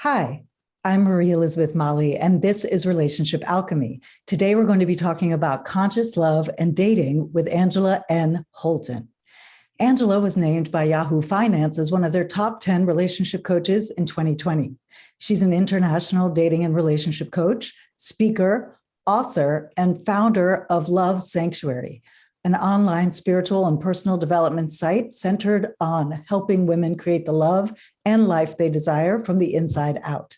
Hi, I'm Marie Elizabeth Molly, and this is Relationship Alchemy. Today, we're going to be talking about conscious love and dating with Angela N. Holton. Angela was named by Yahoo Finance as one of their top 10 relationship coaches in 2020. She's an international dating and relationship coach, speaker, author, and founder of Love Sanctuary, an online spiritual and personal development site centered on helping women create the love and life they desire from the inside out.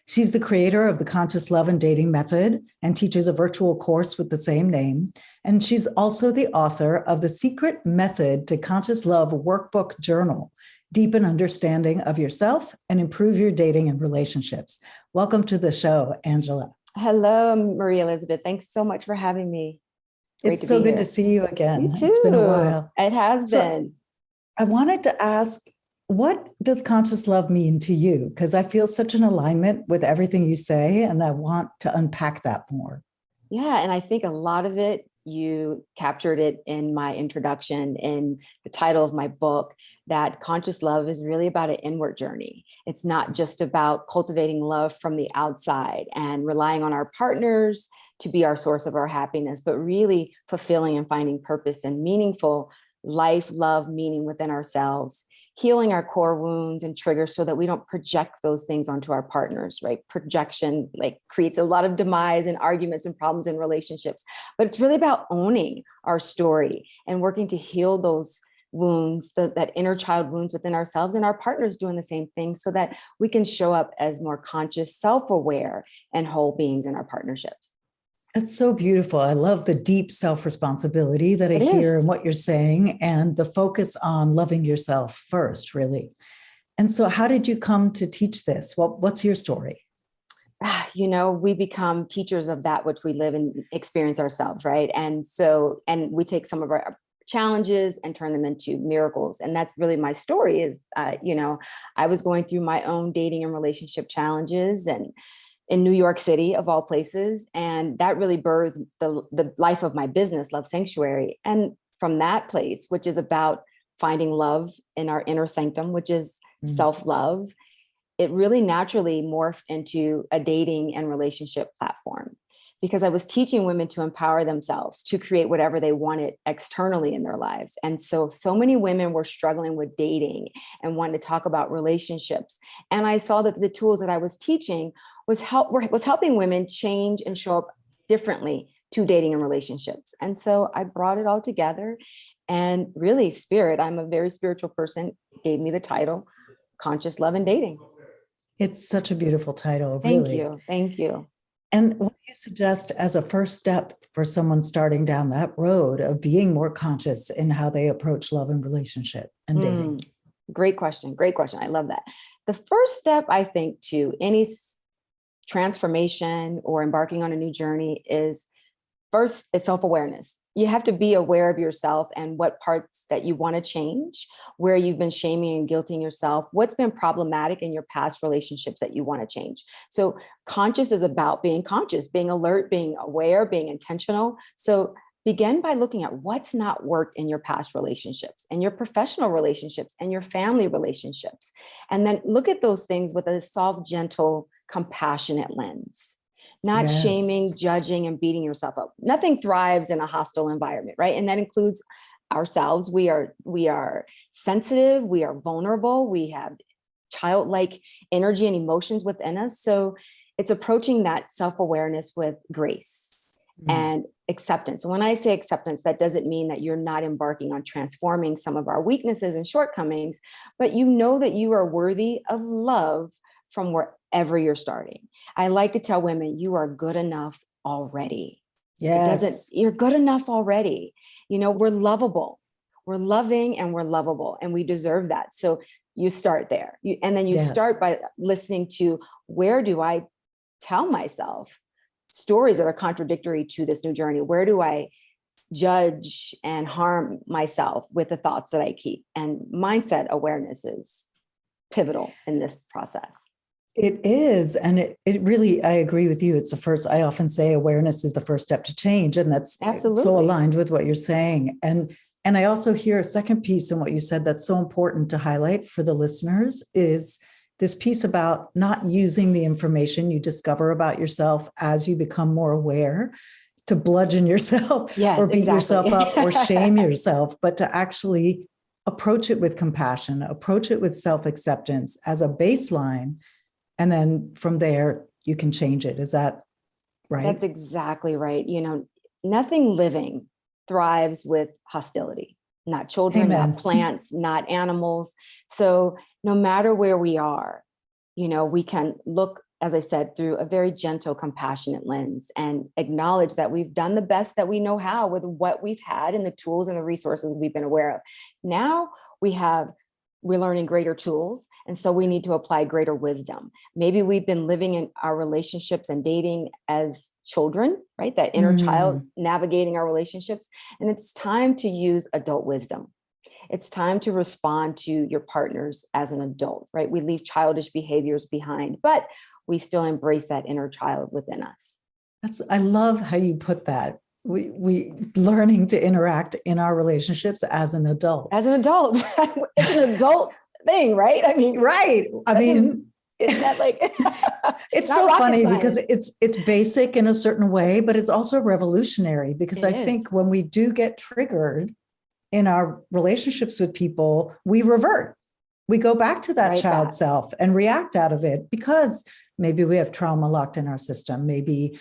She's the creator of the Conscious Love and Dating Method and teaches a virtual course with the same name. And she's also the author of the Secret Method to Conscious Love Workbook Journal, Deepen Understanding of Yourself and Improve Your Dating and Relationships. Welcome to the show, Angela. Hello, Marie Elizabeth. Thanks so much for having me. Great it's so good to see you again. You too. It's been a while. It has been. I wanted to ask, what does conscious love mean to you? Because I feel such an alignment with everything you say, and I want to unpack that more. Yeah, and I think a lot of it, you captured it in my introduction, in the title of my book, that conscious love is really about an inward journey. It's not just about cultivating love from the outside and relying on our partners to be our source of our happiness, but really fulfilling and finding purpose and meaningful life, love, meaning within ourselves, healing our core wounds and triggers so that we don't project those things onto our partners, right? Projection creates a lot of demise and arguments and problems in relationships, but it's really about owning our story and working to heal those wounds, that inner child wounds within ourselves, and our partners doing the same thing so that we can show up as more conscious, self-aware, and whole beings in our partnerships. It's so beautiful. I love the deep self-responsibility that I hear in what you're saying, and the focus on loving yourself first, really. And so how did you come to teach this? What's your story? We become teachers of that which we live and experience ourselves, right? And we take some of our challenges and turn them into miracles. And that's really my story is, I was going through my own dating and relationship challenges and in New York City, of all places. And that really birthed the life of my business, Love Sanctuary. And from that place, which is about finding love in our inner sanctum, which is self-love, it really naturally morphed into a dating and relationship platform, because I was teaching women to empower themselves to create whatever they wanted externally in their lives. And so many women were struggling with dating and wanted to talk about relationships. And I saw that the tools that I was teaching was helping women change and show up differently to dating and relationships. And so I brought it all together, and really Spirit, I'm a very spiritual person, gave me the title, Conscious Love and Dating. It's such a beautiful title, really. Thank you. And what do you suggest as a first step for someone starting down that road of being more conscious in how they approach love and relationship and dating? Great question. I love that. The first step, I think, to any transformation or embarking on a new journey is self-awareness. You have to be aware of yourself and what parts that you want to change, where you've been shaming and guilting yourself, what's been problematic in your past relationships that you want to change. So conscious is about being conscious, being alert, being aware, being intentional. So begin by looking at what's not worked in your past relationships and your professional relationships and your family relationships. And then look at those things with a soft, gentle, compassionate lens. Not shaming, judging, and beating yourself up. Nothing thrives in a hostile environment, right? And that includes ourselves. We are sensitive, we are vulnerable, we have childlike energy and emotions within us. So it's approaching that self-awareness with grace and acceptance. When I say acceptance, that doesn't mean that you're not embarking on transforming some of our weaknesses and shortcomings, but you know that you are worthy of love from wherever you're starting. I like to tell women, you are good enough already. You're good enough already. We're lovable, we're loving, and we're lovable, and we deserve that. So you start there. And then you start by listening to, where do I tell myself stories that are contradictory to this new journey? Where do I judge and harm myself with the thoughts that I keep? And mindset awareness is pivotal in this process. It is. And it really, I agree with you. It's the first, I often say awareness is the first step to change. And that's absolutely so aligned with what you're saying. And I also hear a second piece in what you said that's so important to highlight for the listeners is this piece about not using the information you discover about yourself as you become more aware to bludgeon yourself Yes, or beat exactly. yourself up or shame yourself, but to actually approach it with compassion, approach it with self-acceptance as a baseline. And then from there, you can change it. Is that right? That's exactly right. Nothing living thrives with hostility, not children, Amen. not plants, not animals. So no matter where we are, we can look, as I said, through a very gentle, compassionate lens and acknowledge that we've done the best that we know how with what we've had and the tools and the resources we've been aware of. Now we're learning greater tools. And so we need to apply greater wisdom. Maybe we've been living in our relationships and dating as children, right? That inner child navigating our relationships. And it's time to use adult wisdom. It's time to respond to your partners as an adult, right? We leave childish behaviors behind, but we still embrace that inner child within us. I love how you put that. We learning to interact in our relationships as an adult. As an adult, it's an adult thing, right? I mean, right. I mean, isn't that like it's so funny because it's basic in a certain way, but it's also revolutionary because I think when we do get triggered in our relationships with people, we revert. We go back to that child self and react out of it because maybe we have trauma locked in our system. Maybe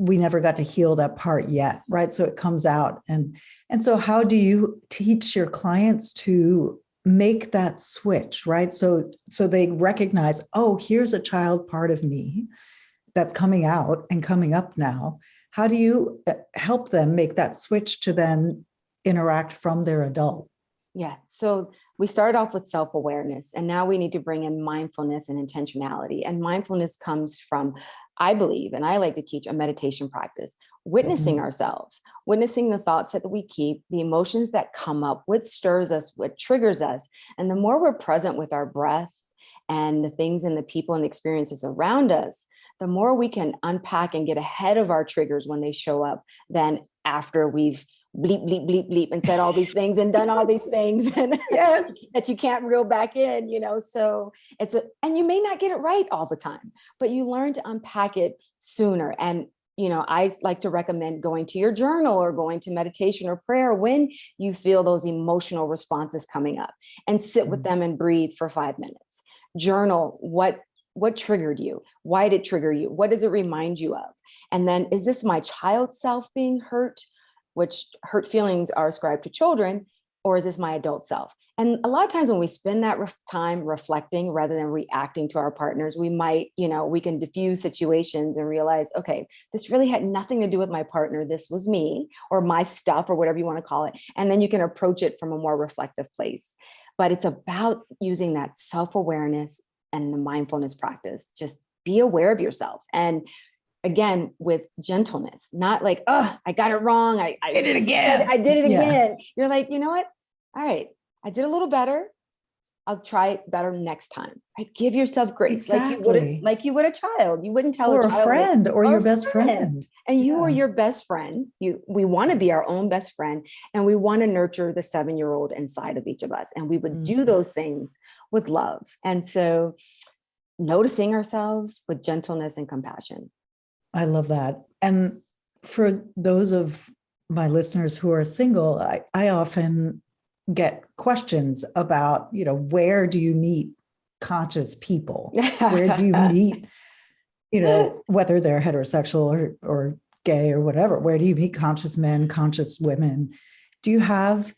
we never got to heal that part yet, right? So it comes out. And so how do you teach your clients to make that switch, right? So they recognize, oh, here's a child part of me that's coming out and coming up now. How do you help them make that switch to then interact from their adult? Yeah. So we started off with self-awareness, and now we need to bring in mindfulness and intentionality. And mindfulness comes from, I believe, and I like to teach, a meditation practice, witnessing ourselves, witnessing the thoughts that we keep, the emotions that come up, what stirs us, what triggers us. And the more we're present with our breath and the things and the people and the experiences around us, the more we can unpack and get ahead of our triggers when they show up than after we've bleep, bleep, bleep, bleep, and said all these things and done all these things and yes, that you can't reel back in, so and you may not get it right all the time, but you learn to unpack it sooner. And, I like to recommend going to your journal or going to meditation or prayer when you feel those emotional responses coming up, and sit with them and breathe for 5 minutes. Journal what triggered you? Why did it trigger you? What does it remind you of? And then, is this my child self being hurt? Which hurt feelings are ascribed to children, or is this my adult self? And a lot of times when we spend that time reflecting rather than reacting to our partners, we might, we can diffuse situations and realize, okay, this really had nothing to do with my partner. This was me or my stuff or whatever you want to call it. And then you can approach it from a more reflective place. But it's about using that self-awareness and the mindfulness practice. Just be aware of yourself. And again, with gentleness, not like, oh, I got it wrong. I did it again. I did it again. You're like, you know what? All right, I did a little better. I'll try it better next time. Right? Give yourself grace. Exactly. Like you would a child. You wouldn't tell or a child, a friend or your best friend. And you are your best friend. We want to be our own best friend, and we want to nurture the 7-year-old inside of each of us. And we would do those things with love. And so noticing ourselves with gentleness and compassion. I love that. And for those of my listeners who are single, I often get questions about, where do you meet conscious people? Where do you meet, whether they're heterosexual or gay or whatever, where do you meet conscious men, conscious women? Do you have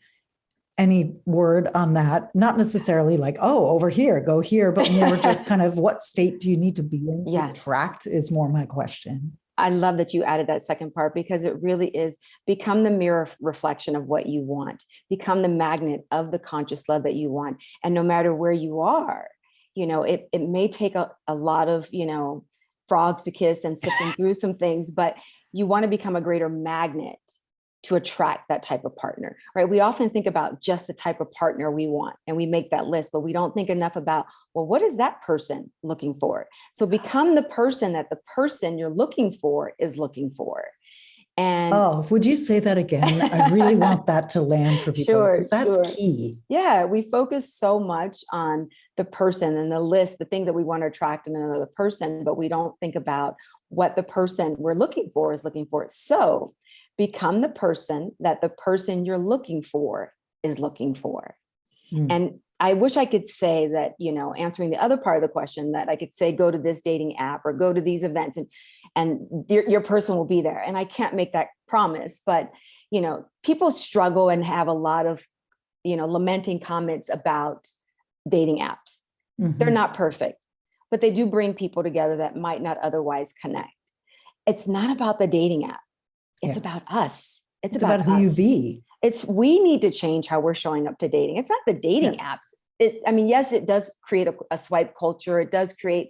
any word on that? Not necessarily like, oh, over here, go here, but more just kind of what state do you need to be in to attract is more my question. I love that you added that second part, because it really is become the mirror reflection of what you want, become the magnet of the conscious love that you want. And no matter where you are, it may take a lot of, frogs to kiss and sifting through some things, but you want to become a greater magnet to attract that type of partner, right? We often think about just the type of partner we want, and we make that list, but we don't think enough about, well, what is that person looking for? So become the person that the person you're looking for is looking for. And Oh, would you say that again? I really want that to land for people sure, because that's sure. key. Yeah, we focus so much on the person and the list, the things that we want to attract in another person, but we don't think about what the person we're looking for is looking for. So become the person that the person you're looking for is looking for. Mm. And I wish I could say that, answering the other part of the question, that I could say, go to this dating app or go to these events and your person will be there. And I can't make that promise, but, people struggle and have a lot of, lamenting comments about dating apps. Mm-hmm. They're not perfect, but they do bring people together that might not otherwise connect. It's not about the dating app. It's about us. It's about who us. you be. We need to change how we're showing up to dating. It's not the dating apps. Yes, it does create a swipe culture. It does create,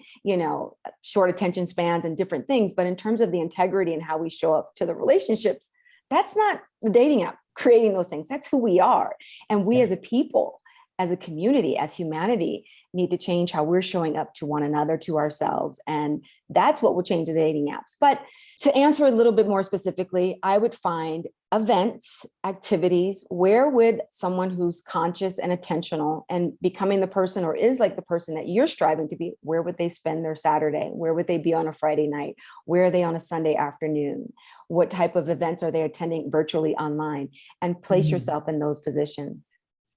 short attention spans and different things. But in terms of the integrity and how we show up to the relationships, that's not the dating app creating those things. That's who we are. And we as a people, as a community, as humanity, need to change how we're showing up to one another, to ourselves. And that's what will change the dating apps. But to answer a little bit more specifically, I would find events, activities. Where would someone who's conscious and attentional and becoming the person, or is like the person that you're striving to be, where would they spend their Saturday? Where would they be on a Friday night? Where are they on a Sunday afternoon? What type of events are they attending virtually online? And place yourself in those positions.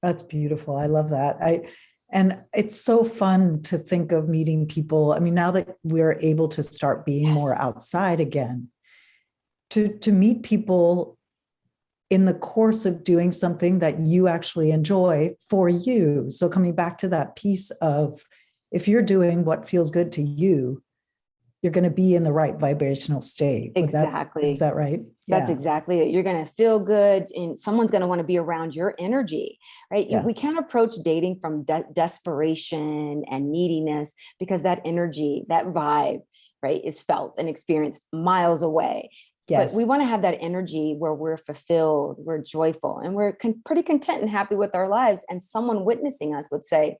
That's beautiful. I love that. And it's so fun to think of meeting people. I mean, now that we're able to start being more outside again, to meet people in the course of doing something that you actually enjoy for you. So coming back to that piece of, if you're doing what feels good to you, you're going to be in the right vibrational state. Exactly. Is that right? That's exactly it. You're going to feel good and someone's going to want to be around your energy, right? We can't approach dating from desperation and neediness, because that energy, that vibe, right, is felt and experienced miles away. Yes. But we want to have that energy where we're fulfilled, we're joyful, and we're pretty content and happy with our lives. And someone witnessing us would say,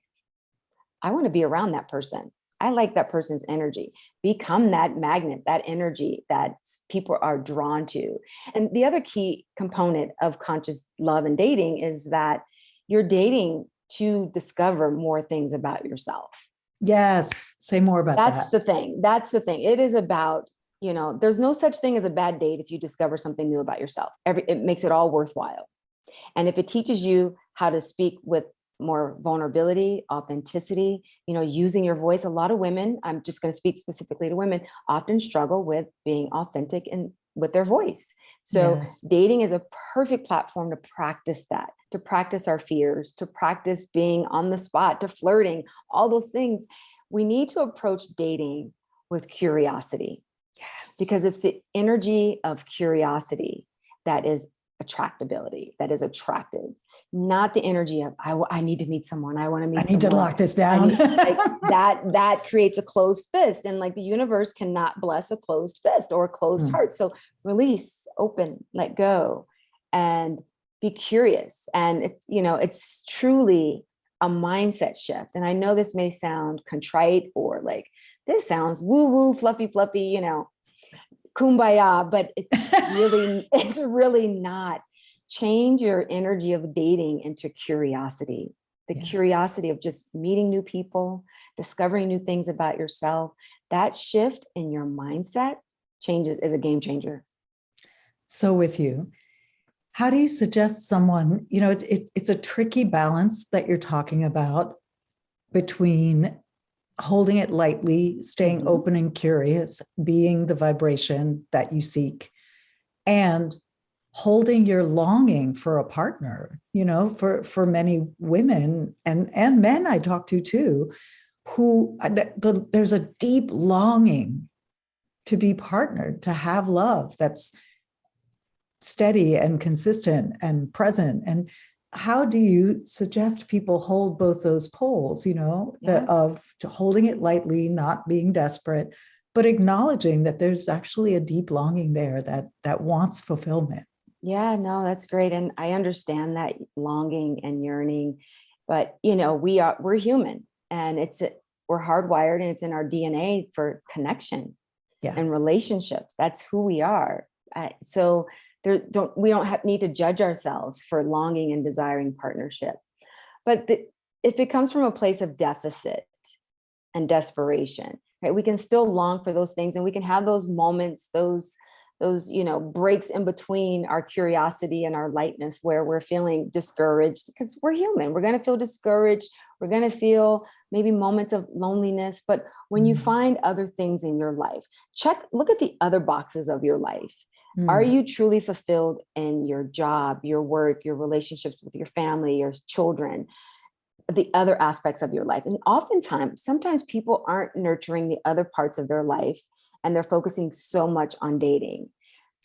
I want to be around that person. I like that person's energy. Become that magnet, that energy that people are drawn to. And the other key component of conscious love and dating is that you're dating to discover more things about yourself. Yes. Say more about that. That's the thing. That's the thing. It is about, there's no such thing as a bad date if you discover something new about yourself. It makes it all worthwhile. And if it teaches you how to speak with more vulnerability, authenticity, using your voice. A lot of women, I'm just going to speak specifically to women, often struggle with being authentic and with their voice. So dating is a perfect platform to practice that, to practice our fears, to practice being on the spot, to flirting, all those things. We need to approach dating with curiosity, because it's the energy of curiosity that is attractability, that is attractive, not the energy of I need to meet someone. I want to meet someone. I need to lock this down. that creates a closed fist, and like the universe cannot bless a closed fist or a closed heart. So release, open, let go, and be curious. And it's truly a mindset shift. And I know this may sound contrite or like this sounds woo woo, fluffy, kumbaya, but it's really not. Change your energy of dating into curiosity, the curiosity of just meeting new people, discovering new things about yourself. That shift in your mindset is a game changer. So with you, how do you suggest someone, it's a tricky balance that you're talking about between holding it lightly, staying open and curious, being the vibration that you seek, and holding your longing for a partner, for many women and men I talk to too, who there's a deep longing to be partnered, to have love that's steady and consistent and present. And how do you suggest people hold both those poles, of holding it lightly, not being desperate, but acknowledging that there's actually a deep longing there that wants fulfillment? Yeah, no, that's great. And I understand that longing and yearning, but we're human, and we're hardwired, and it's in our DNA for connection and relationships. That's who we are. So we don't need to judge ourselves for longing and desiring partnership. But if it comes from a place of deficit and desperation, right, we can still long for those things, and we can have those moments, those breaks in between our curiosity and our lightness, where we're feeling discouraged, because we're human. We're going to feel discouraged. We're going to feel maybe moments of loneliness. But when you find other things in your life, look at the other boxes of your life. Are you truly fulfilled in your job, your work, your relationships with your family, your children, the other aspects of your life? And sometimes people aren't nurturing the other parts of their life, and they're focusing so much on dating.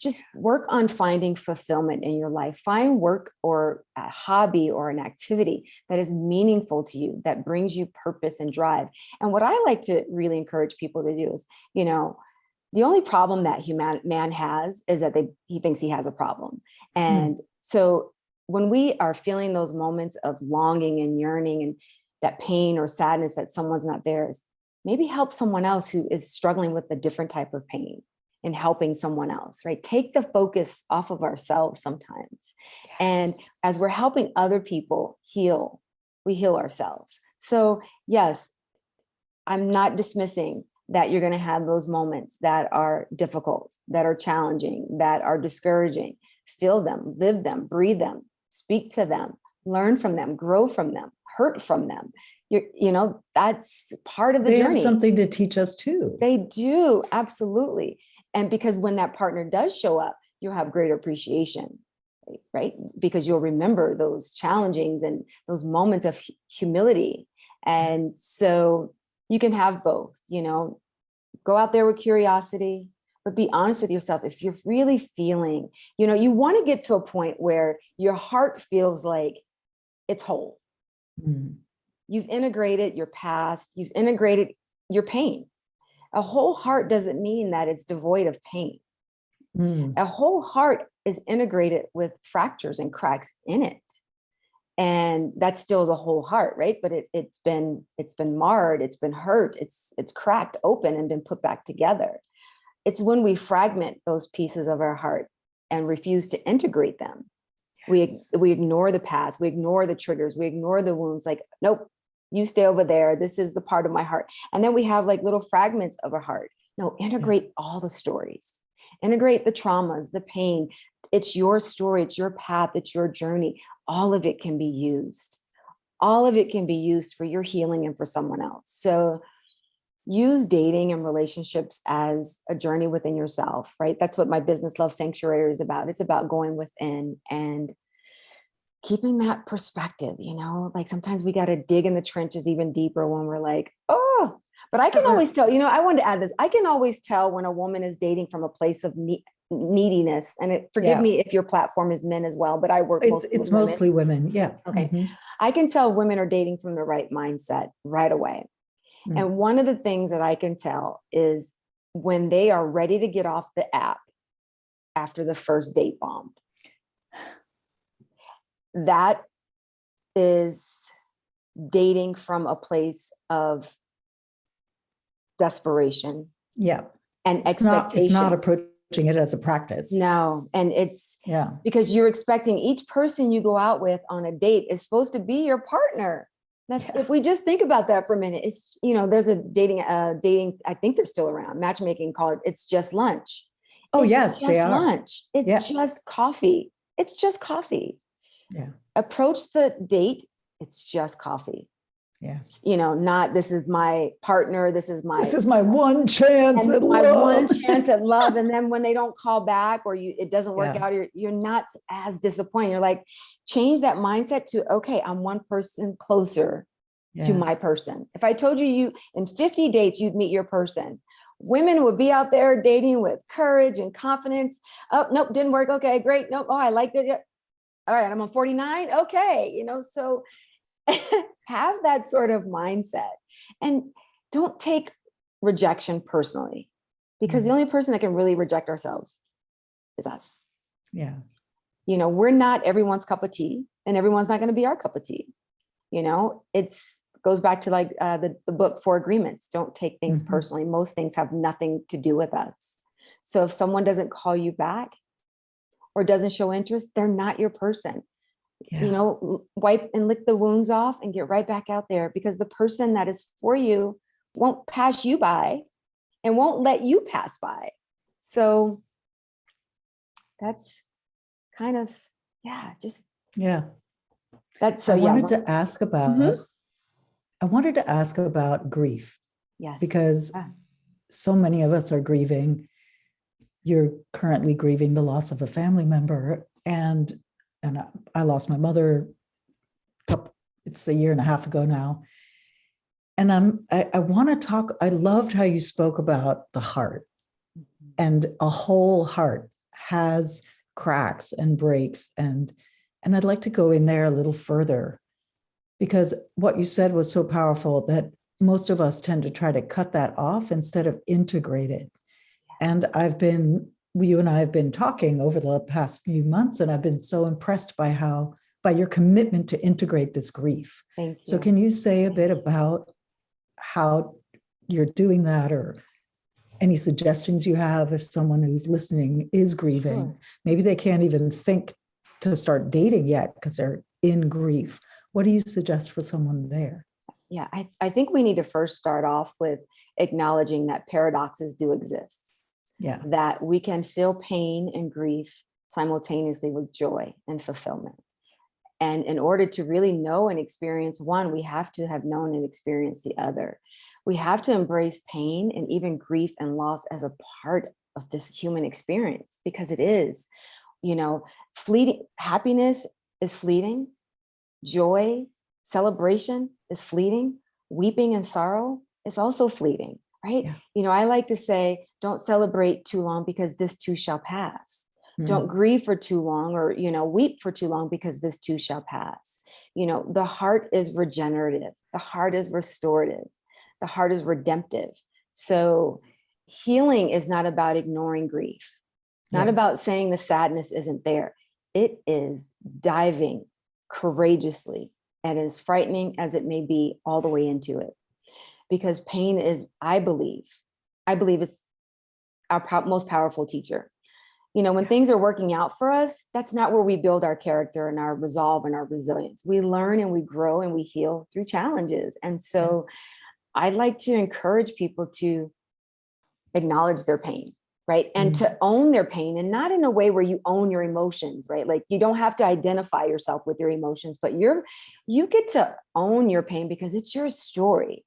Just work on finding fulfillment in your life. Find work or a hobby or an activity that is meaningful to you, that brings you purpose and drive. And what I like to really encourage people to do is, the only problem that man has is that he thinks he has a problem. And so when we are feeling those moments of longing and yearning and that pain or sadness that someone's not theirs, maybe help someone else who is struggling with a different type of pain, and helping someone else, right? Take the focus off of ourselves sometimes. Yes. And as we're helping other people heal, we heal ourselves. So yes, I'm not dismissing that you're going to have those moments that are difficult, that are challenging, that are discouraging. Feel them, live them, breathe them, speak to them, learn from them, grow from them, hurt from them. That's part of the journey. They have something to teach us too. They do, absolutely. And because when that partner does show up, you'll have greater appreciation, right? Because you'll remember those challengings and those moments of humility. And so you can have both, go out there with curiosity, but be honest with yourself. If you're really feeling, you want to get to a point where your heart feels like it's whole. You've integrated your past, you've integrated your pain. A whole heart doesn't mean that it's devoid of pain. A whole heart is integrated with fractures and cracks in it. And that still is a whole heart, right? But it's been marred, it's been hurt, it's cracked open and been put back together. It's when we fragment those pieces of our heart and refuse to integrate them. We ignore the past, we ignore the triggers, we ignore the wounds, like, nope, you stay over there. This is the part of my heart. And then we have like little fragments of our heart. No, integrate all the stories, integrate the traumas, the pain. It's your story, it's your path, it's your journey. All of it can be used. All of it can be used for your healing and for someone else. So use dating and relationships as a journey within yourself, right? That's what my business Love Sanctuary is about. It's about going within and keeping that perspective, like sometimes we got to dig in the trenches even deeper when we're like, oh, but I can always tell, I wanted to add this. I can always tell when a woman is dating from a place of neediness, and forgive me if your platform is men as well, but I work it's mostly women. Yeah. Okay. I can tell women are dating from the right mindset right away. And one of the things that I can tell is when they are ready to get off the app after the first date bombed. That is dating from a place of desperation. Yeah. And expectation. It's not approaching it as a practice. No. And it's because you're expecting each person you go out with on a date is supposed to be your partner. If we just think about that for a minute, it's, there's a dating, I think they're still around, matchmaking called It's Just Lunch. Oh, yes, they are. Lunch. It's just coffee. It's just coffee. Yeah. Approach the date. It's just coffee. Yes. Not this is my partner. This is my one chance at love. One chance at love. And then when they don't call back or it doesn't work out, you're not as disappointed. You're like, change that mindset to, okay, I'm one person closer to my person. If I told you in 50 dates, you'd meet your person, women would be out there dating with courage and confidence. Oh, nope, didn't work. Okay, great. Nope. Oh, I like it. All right, I'm on 49. Okay. So have that sort of mindset and don't take rejection personally, because the only person that can really reject ourselves is us. Yeah. We're not everyone's cup of tea, and everyone's not going to be our cup of tea. It's goes back to like the book 4 Agreements. Don't take things personally. Most things have nothing to do with us. So if someone doesn't call you back or doesn't show interest, they're not your person. Yeah. You know, wipe and lick the wounds off and get right back out there, because the person that is for you won't pass you by and won't let you pass by. So that's kind of, just Yeah. that's I so, yeah. wanted to ask about, Mhm. I wanted to ask about grief, Yes. because Yeah. so many of us are grieving. You're currently grieving the loss of a family member, and I lost my mother it's a year and a half ago now. And I want to talk, I loved how you spoke about the heart, and a whole heart has cracks and breaks, and I'd like to go in there a little further, because what you said was so powerful that most of us tend to try to cut that off instead of integrate it. And you and I have been talking over the past few months, and I've been so impressed by your commitment to integrate this grief. Thank you. So can you say a bit about how you're doing that, or any suggestions you have if someone who's listening is grieving? Sure. Maybe they can't even think to start dating yet because they're in grief. What do you suggest for someone there? Yeah, I think we need to first start off with acknowledging that paradoxes do exist. Yeah. That we can feel pain and grief simultaneously with joy and fulfillment. And in order to really know and experience one, we have to have known and experienced the other. We have to embrace pain and even grief and loss as a part of this human experience, because it is, fleeting. Happiness is fleeting. Joy, celebration is fleeting. Weeping and sorrow is also fleeting, right? Yeah. I like to say, don't celebrate too long, because this too shall pass. Don't grieve for too long, or, weep for too long, because this too shall pass. The heart is regenerative. The heart is restorative. The heart is redemptive. So healing is not about ignoring grief. It's not about saying the sadness isn't there. It is diving courageously, and as frightening as it may be, all the way into it. Because pain is, I believe it's our most powerful teacher. When things are working out for us, that's not where we build our character and our resolve and our resilience. We learn and we grow and we heal through challenges. And so I like to encourage people to acknowledge their pain, right? And to own their pain, and not in a way where you own your emotions, right? Like, you don't have to identify yourself with your emotions, but you get to own your pain, because it's your story.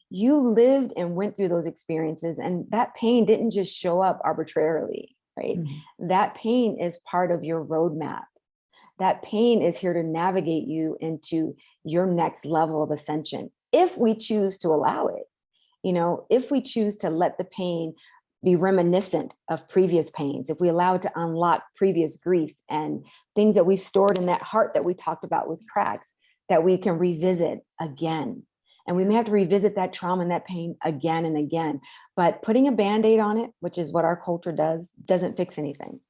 You lived and went through those experiences, and that pain didn't just show up arbitrarily, right? That pain is part of your roadmap. That pain is here to navigate you into your next level of ascension, if we choose to allow it. If we choose to let the pain be reminiscent of previous pains, if we allow it to unlock previous grief and things that we've stored in that heart that we talked about with cracks, that we can revisit again. And we may have to revisit that trauma and that pain again and again. But putting a Band-Aid on it, which is what our culture does, doesn't fix anything.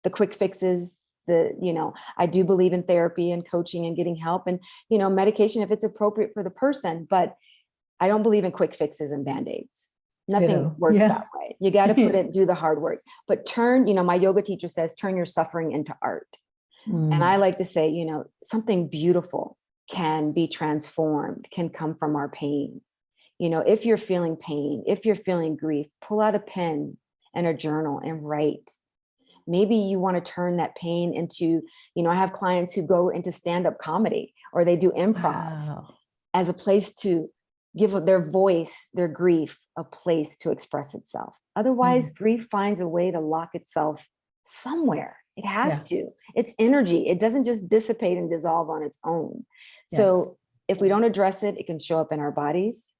The quick fixes, I do believe in therapy and coaching and getting help, and, medication if it's appropriate for the person. But I don't believe in quick fixes and Band-Aids. Nothing works that way. You got to do the hard work. But my yoga teacher says, turn your suffering into art. And I like to say, something beautiful can be transformed, can come from our pain. If you're feeling pain, if you're feeling grief, pull out a pen and a journal and write. Maybe you want to turn that pain into, I have clients who go into stand-up comedy, or they do improv as a place to give their voice, their grief, a place to express itself. Otherwise, grief finds a way to lock itself somewhere. It has to. It's energy. It doesn't just dissipate and dissolve on its own. So if we don't address it, it can show up in our bodies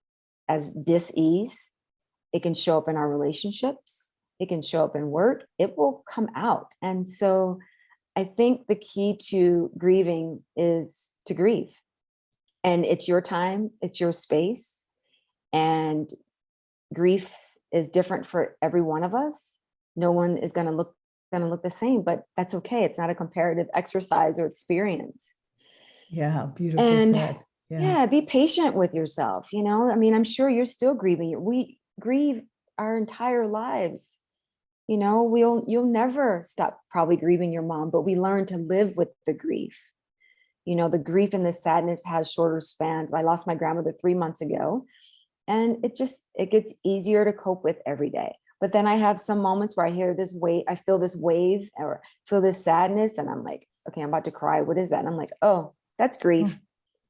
as dis-ease. It can show up in our relationships. It can show up in work. It will come out. And so I think the key to grieving is to grieve. And it's your time, it's your space. And grief is different for every one of us. No one is going to look the same, but that's okay. It's not a comparative exercise or experience. Yeah, beautifully said. Be patient with yourself. I'm sure you're still grieving. We grieve our entire lives. You'll never stop probably grieving your mom, but we learn to live with the grief. The grief and the sadness has shorter spans. I lost my grandmother 3 months ago, and it gets easier to cope with every day. But then I have some moments where I hear this wave, I feel this wave or feel this sadness, and I'm like, okay, I'm about to cry. What is that? And I'm like, oh, that's grief.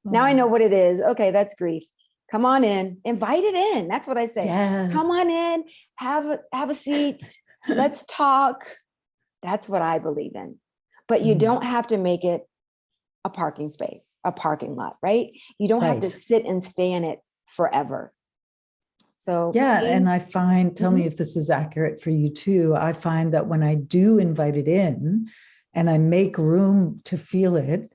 Now I know what it is. Okay, that's grief. Come on in, invite it in. That's what I say. Yes. Come on in, have a seat. Let's talk. That's what I believe in. But you don't have to make it a parking space, a parking lot, right? You don't have to sit and stay in it forever. So yeah, and I find, tell me if this is accurate for you too. I find that when I do invite it in and I make room to feel it,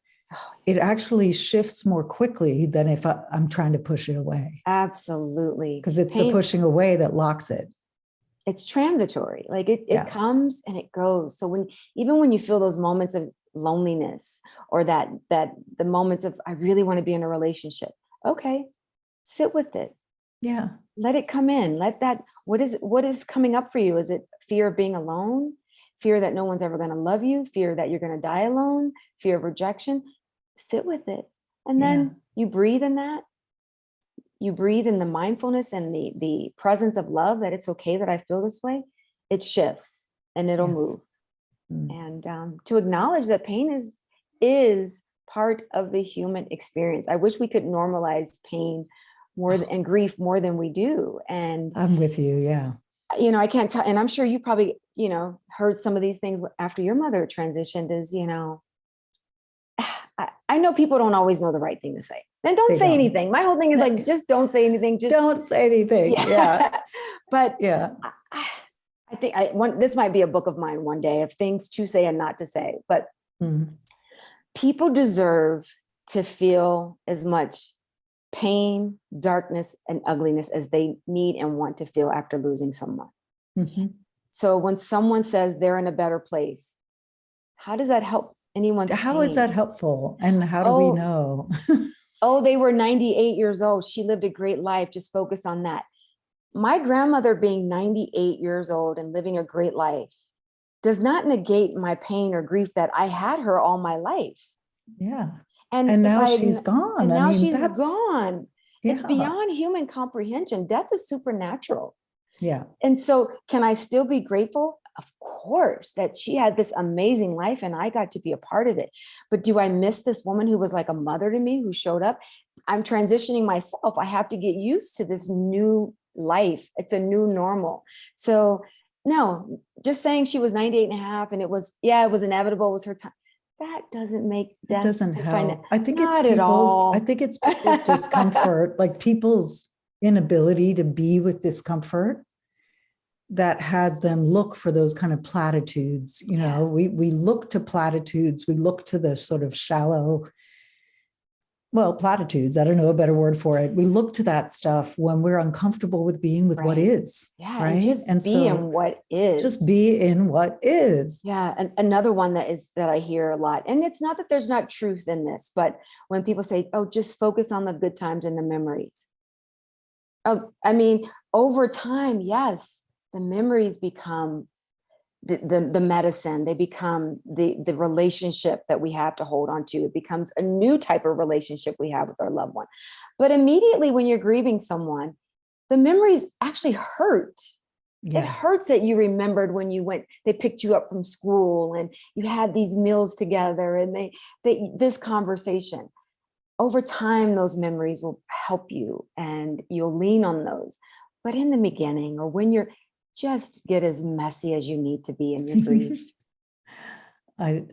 it actually shifts more quickly than if I'm trying to push it away. Absolutely. Because it's the pushing away that locks it. It's transitory. Like it comes and it goes. So even when you feel those moments of loneliness or that the moments of, I really want to be in a relationship. Okay. Sit with it. Yeah. Let it come in. What is coming up for you? Is it fear of being alone? Fear that no one's ever going to love you? Fear that you're going to die alone? Fear of rejection? Sit with it. And then you breathe in that. You breathe in the mindfulness and the presence of love, that it's okay that I feel this way. It shifts and it'll move. And to acknowledge that pain is part of the human experience. I wish we could normalize pain and grief more than we do. And I'm with you. Yeah. I can't tell. And I'm sure you probably, heard some of these things after your mother transitioned is, I know people don't always know the right thing to say. Then don't say anything. My whole thing is like, just don't say anything. Just don't say anything. Yeah. But yeah, I think this might be a book of mine one day of things to say and not to say, but people deserve to feel as much pain, darkness, and ugliness as they need and want to feel after losing someone. So when someone says they're in a better place, how does that help anyone's How pain? is that helpful? And how do we know? They were 98 years old. She lived a great life. Just focus on that. My grandmother being 98 years old and living a great life does not negate my pain or grief that I had her all my life. Yeah. And now she's gone. And now she's gone. Yeah. It's beyond human comprehension. Death is supernatural. Yeah. And so can I still be grateful? Of course, that she had this amazing life and I got to be a part of it. But do I miss this woman who was like a mother to me, who showed up? I'm transitioning myself. I have to get used to this new life. It's a new normal. So no, just saying she was 98 and a half and it was inevitable, it was her time. That doesn't make death. It doesn't help. I think not at all. I think it's people's discomfort, like people's inability to be with discomfort, that has them look for those kind of platitudes. We look to platitudes. We look to the sort of shallow, platitudes. I don't know a better word for it. We look to that stuff when we're uncomfortable with being with what is. Yeah. Right. And be in what is. Just be in what is. Yeah. And another one that I hear a lot, and it's not that there's not truth in this, but when people say, just focus on the good times and the memories. Over time, yes, the memories become the medicine. They become the relationship that we have to hold on to. It becomes a new type of relationship we have with our loved one. But immediately when you're grieving someone, the memories actually hurt. Yeah. It hurts that you remembered when they picked you up from school and you had these meals together and this conversation. Over time, those memories will help you and you'll lean on those. But in the beginning, or when you're, just get as messy as you need to be in your grief. Have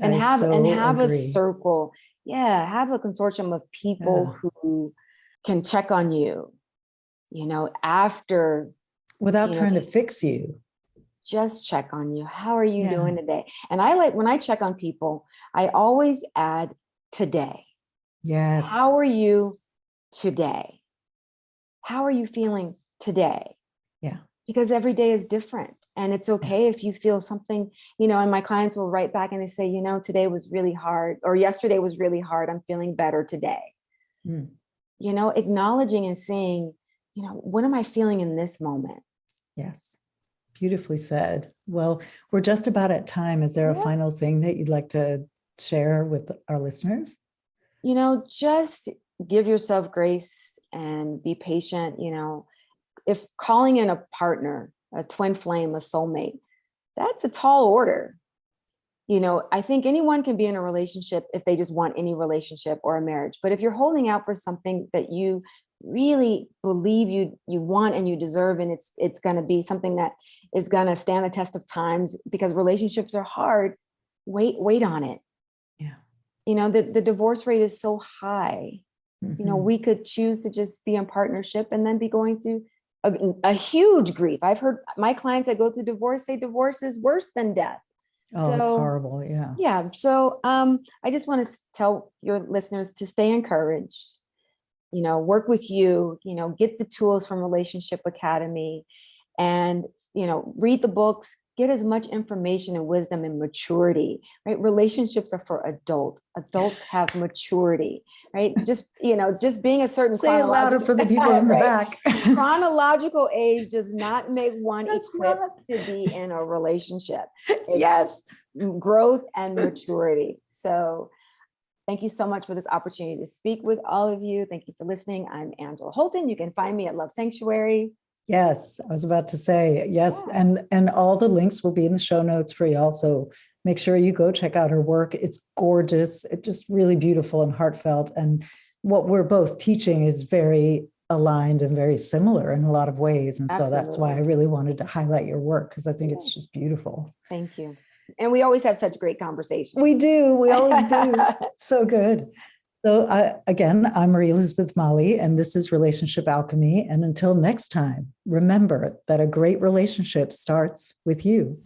a circle. Yeah. Have a consortium of people who can check on you, after. Without trying to fix you. Just check on you. How are you doing today? And when I check on people, I always add today. Yes. How are you today? How are you feeling today? Yeah. Because every day is different. And it's okay if you feel something, and my clients will write back and they say, today was really hard, or yesterday was really hard. I'm feeling better today. Acknowledging and saying, what am I feeling in this moment? Yes. Beautifully said. Well, we're just about at time. Is there a Yeah. final thing that you'd like to share with our listeners? Just give yourself grace and be patient. If calling in a partner, a twin flame, a soulmate, that's a tall order. I think anyone can be in a relationship if they just want any relationship or a marriage. But if you're holding out for something that you really believe you want and you deserve, and it's going to be something that is going to stand the test of times, because relationships are hard, wait on it. Yeah. The divorce rate is so high. We could choose to just be in partnership and then be going through a huge grief. I've heard my clients that go through divorce say divorce is worse than death. Oh, it's horrible. Yeah. Yeah. So I just want to tell your listeners to stay encouraged, work with you, get the tools from Relationship Academy, and, read the books, get as much information and wisdom and maturity, right? Relationships are for adults have maturity, right? Just being a certain Say it louder for the people in the back. Chronological age does not make one That's equipped not. to be in a relationship. It's Yes. growth and maturity. So thank you so much for this opportunity to speak with all of you. Thank you for listening. I'm Angela Holton. You can find me at Love Sanctuary. Yes, I was about to say yes. Yeah. And all the links will be in the show notes for y'all. So make sure you go check out her work. It's gorgeous. It's just really beautiful and heartfelt. And what we're both teaching is very aligned and very similar in a lot of ways. And so that's why I really wanted to highlight your work, because I think it's just beautiful. Thank you. And we always have such great conversations. We do. We always do. So good. So again, I'm Marie Elizabeth Molly, and this is Relationship Alchemy. And until next time, remember that a great relationship starts with you.